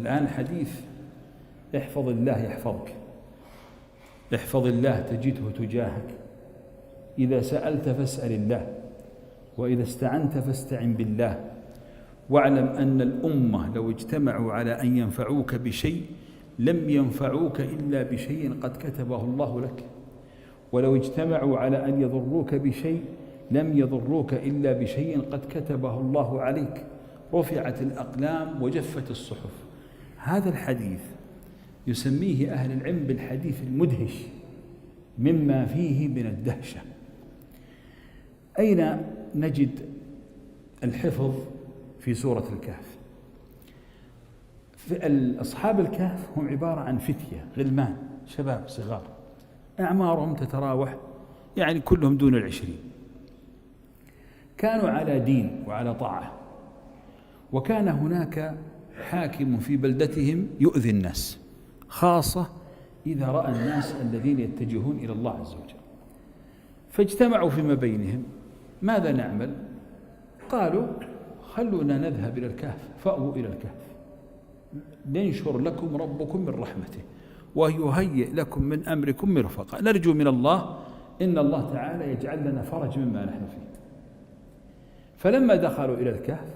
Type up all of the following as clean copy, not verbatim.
الآن حديث احفظ الله يحفظك، احفظ الله تجده تجاهك، إذا سألت فاسأل الله، وإذا استعنت فاستعن بالله، واعلم أن الأمة لو اجتمعوا على أن ينفعوك بشيء لم ينفعوك إلا بشيء قد كتبه الله لك، ولو اجتمعوا على أن يضروك بشيء لم يضروك إلا بشيء قد كتبه الله عليك، رفعت الأقلام وجفت الصحف. هذا الحديث يسميه أهل العلم بالحديث المدهش مما فيه من الدهشة. أين نجد الحفظ في سورة الكهف؟ أصحاب الكهف هم عبارة عن فتية غلمان شباب صغار أعمارهم تتراوح يعني كلهم دون 20، كانوا على دين وعلى طاعة، وكان هناك حاكم في بلدتهم يؤذي الناس، خاصة إذا رأى الناس الذين يتجهون إلى الله عز وجل، فاجتمعوا فيما بينهم ماذا نعمل؟ قالوا خلونا نذهب إلى الكهف، فأووا إلى الكهف ننشر لكم ربكم من رحمته ويهيئ لكم من أمركم مرفقا، نرجو من الله إن الله تعالى يجعل لنا فرج مما نحن فيه. فلما دخلوا إلى الكهف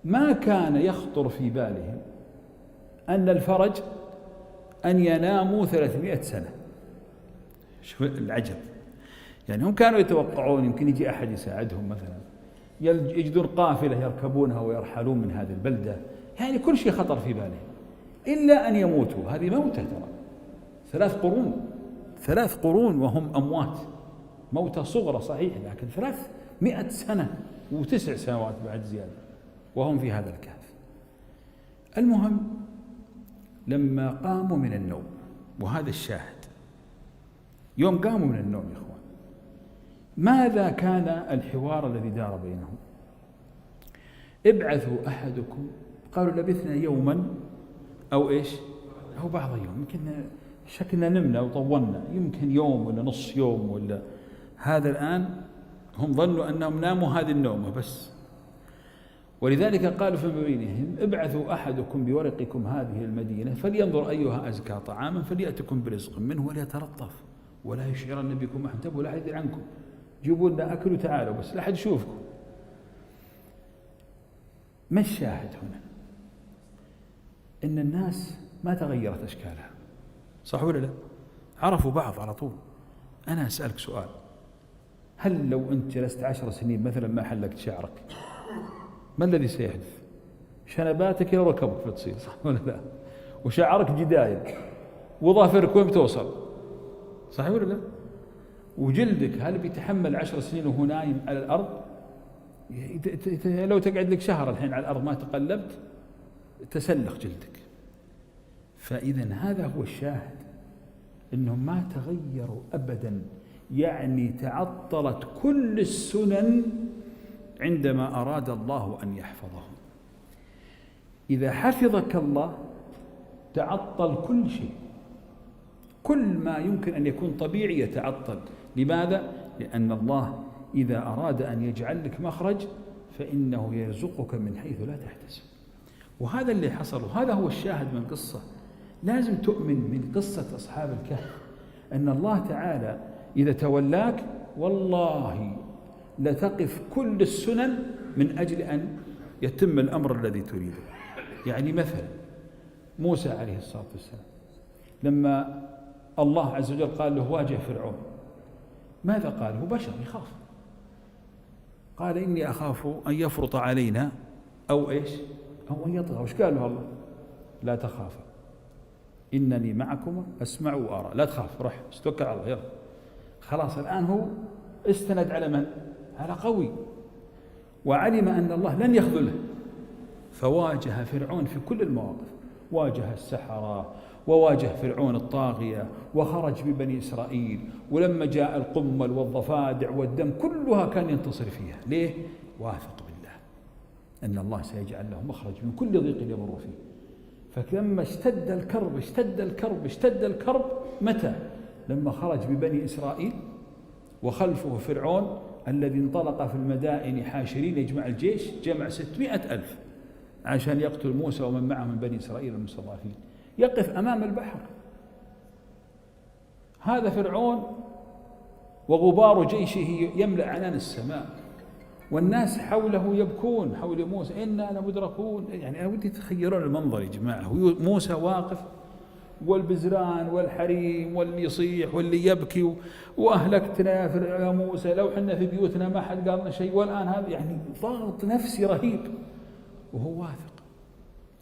ما كان يخطر في بالهم أن الفرج أن يناموا 300 سنة. شوف العجب، يعني هم كانوا يتوقعون يمكن يجي أحد يساعدهم، مثلا يجدون قافلة يركبونها ويرحلون من هذه البلدة، يعني كل شيء خطر في بالهم إلا أن يموتوا. هذه موتة ترى 3 قرون وهم أموات، موتة صغرى صحيح لكن 300 سنة و9 سنوات بعد زيادة وهم في هذا الكهف. المهم لما قاموا من النوم، وهذا الشاهد، يوم قاموا من النوم يا إخوان ماذا كان الحوار الذي دار بينهم؟ ابعثوا أحدكم، قالوا لبثنا يوما أو إيش أو بعض يوم، يمكن شكلنا نمنا وطولنا، يمكن يوم ولا نص يوم ولا هذا. الآن هم ظنوا أنهم ناموا هذه النومة بس، ولذلك قالوا فيما بينهم ابعثوا أحدكم بورقكم هذه المدينة فلينظر أيها أزكى طعاما فليأتكم برزق منه وليتلطف ولا يشعرن بكم أحد ولا أحد يدري عنكم، جيبوا لنا أكل وتعالوا بس لا أحد يشوفكم. ما الشاهد هنا؟ إن الناس ما تغيرت أشكالها، صح ولا لا؟ عرفوا بعض على طول. أنا أسألك سؤال، هل لو أنت جلست 10 سنين مثلا ما حلقت شعرك ما الذي سيحدث؟ شنباتك إلى ركبك بتصير، صح ولا لا؟ وشعرك جدايل، وظافرك وين بتوصل، صح ولا لا؟ وجلدك هل بيتحمل 10 سنين وهو نايم على الأرض؟ لو تقعد لك شهر الحين على الأرض ما تقلبت تسلخ جلدك. فإذا هذا هو الشاهد، إنهم ما تغيروا أبدا، يعني تعطلت كل السنن عندما أراد الله أن يحفظهم. إذا حفظك الله تعطل كل شيء، كل ما يمكن أن يكون طبيعي يتعطل. لماذا؟ لأن الله إذا أراد أن يجعل لك مخرج فإنه يرزقك من حيث لا تحتسب. وهذا اللي حصل، وهذا هو الشاهد من القصة. لازم تؤمن من قصة أصحاب الكهف أن الله تعالى إذا تولاك والله لتقف كل السنن من أجل أن يتم الأمر الذي تريده. يعني مثلا موسى عليه الصلاة والسلام لما الله عز وجل قال له واجه فرعون، ماذا قال؟ هو بشر يخاف، قال إني أخاف أن يفرط علينا أو إيش أو أن يطغى. وش قال له الله؟ لا تخافا إنني معكم أسمع وأرى. لا تخاف، روح استوكل على الله، يلا خلاص. الآن هو استند على من؟ على قوي، وعلم أن الله لن يخذله، فواجه فرعون في كل المواقف، واجه السحرة وواجه فرعون الطاغية وخرج ببني إسرائيل، ولما جاء القمل والضفادع والدم كلها كان ينتصر فيها. ليه؟ واثق بالله أن الله سيجعل له مخرج من كل ضيق يمر فيه. فلما اشتد الكرب متى؟ لما خرج ببني إسرائيل وخلفه فرعون الذي انطلق في المدائن حاشرين يجمع الجيش، جمع 600,000 عشان يقتل موسى ومن معه من بني إسرائيل المستضعفين، يقف أمام البحر، هذا فرعون وغبار جيشه يملأ عنان السماء، والناس حوله يبكون حول موسى إنا لمدركون. يعني أنا ودي تخيلون المنظر يا جماعة، موسى واقف والبزران والحريم واللي يصيح واللي يبكي وأهلكتنا يا موسى، لو حنا في بيوتنا ما حد قالنا شيء، والآن هذا يعني ضغط نفسي رهيب، وهو واثق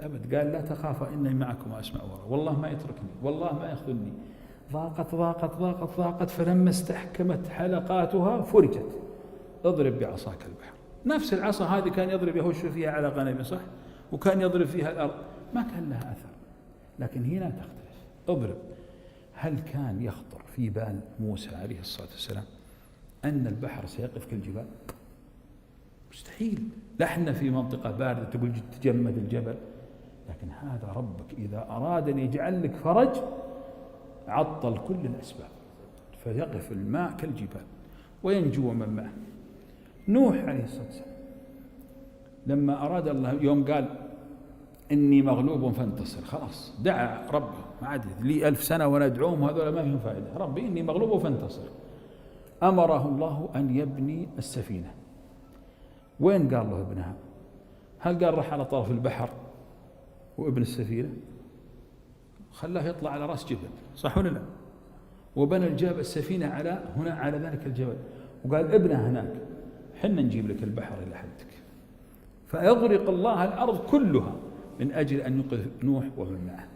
أبد. قال لا تخافا إني معكم أسمع وأرى، والله ما يتركني، والله ما يخذلني. ضاقت ضاقت ضاقت ضاقت فلما استحكمت حلقاتها فرجت. اضرب بعصاك البحر. نفس العصا هذه كان يضرب يهش فيها على غنم، صح؟ وكان يضرب فيها الأرض، ما كان لها أثر. لكن هنا تختلف، اضرب. هل كان يخطر في بال موسى عليه الصلاة والسلام أن البحر سيقف كالجبال؟ مستحيل. لا احنا في منطقة باردة تقول تجمد الجبل، لكن هذا ربك إذا أراد أن يجعل لك فرج عطل كل الأسباب فيقف الماء كالجبال وينجو من معه. نوح عليه الصلاة والسلام لما أراد الله يوم قال إني مغلوب فانتصر، خلاص دعا ربه، ما عاد لي 1000 سنة وندعوهم وهذول ما فيهم فائدة، ربي إني مغلوب فانتصر. أمره الله أن يبني السفينة. وين قال له ابنها؟ هل قال راح على طرف البحر وابن السفينة؟ خلاه يطلع على رأس جبل، صح ولا لا؟ وبنى الجبل السفينة على هنا على ذلك الجبل، وقال ابنها هناك، حنا نجيب لك البحر إلى حدك. فيغرق الله الأرض كلها من أجل أن ينقذ نوح ومن معه.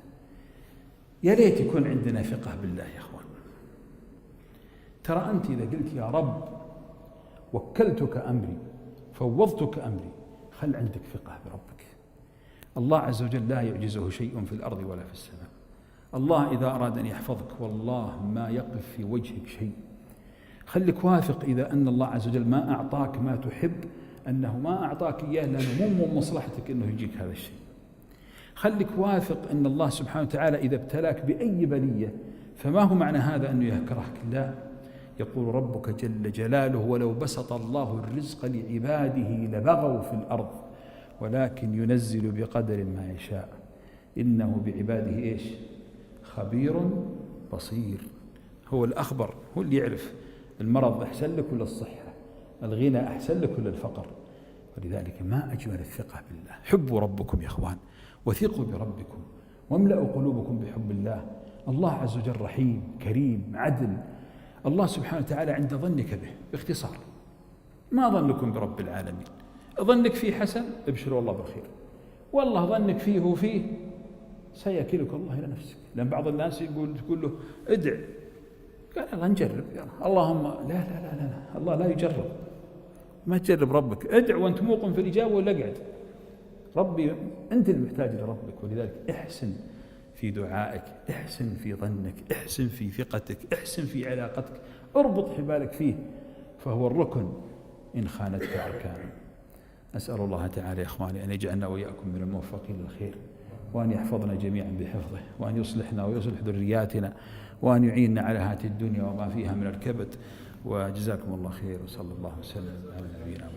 يا ليت يكون عندنا ثقة بالله يا أخوان. ترى أنت إذا قلت يا رب وكلتك أمري فوضتك أمري، خل عندك ثقة بربك. الله عز وجل لا يعجزه شيء في الأرض ولا في السماء. الله إذا أراد أن يحفظك والله ما يقف في وجهك شيء. خلك واثق إذا أن الله عز وجل ما أعطاك ما تحب أنه ما أعطاك إياه لأنه مو من مصلحتك أنه يجيك هذا الشيء. خلك واثق أن الله سبحانه وتعالى إذا ابتلاك بأي بلية فما هو معنى هذا أنه يكرهك، لا. يقول ربك جل جلاله ولو بسط الله الرزق لعباده لبغوا في الأرض ولكن ينزل بقدر ما يشاء إنه بعباده إيش؟ خبير بصير. هو الأخبر، هو اللي يعرف المرض أحسن لك ولا الصحة، الغنى أحسن لك ولا الفقر. ولذلك ما أجمل الثقة بالله. حبوا ربكم يا أخوان وثقوا بربكم واملأوا قلوبكم بحب الله. الله عز وجل رحيم كريم عدل. الله سبحانه وتعالى عند ظنك به. باختصار ما ظنكم برب العالمين؟ ظنك فيه حسن ابشروا والله بالخير، والله ظنك فيه وفيه سيكلك الله إلى نفسك. لأن بعض الناس تقول له ادع، قال الله نجرب يلا. اللهم لا لا لا لا، الله لا يجرب، ما تجرب ربك. ادع وانت موقن في الإجابة ولا اقعد. ربي أنت المحتاج لربك. ولذلك احسن في دعائك، احسن في ظنك، احسن في ثقتك، احسن في علاقتك، اربط حبالك فيه فهو الركن إن خانتك أركانه. أسأل الله تعالى يا إخواني أن يجعلنا وإياكم من الموفقين للخير، وأن يحفظنا جميعا بحفظه، وأن يصلحنا ويصلح ذرياتنا، وأن يعيننا على هذه الدنيا وما فيها من الكبد. وجزاكم الله خير، وصلى الله وسلم على نبينا محمد.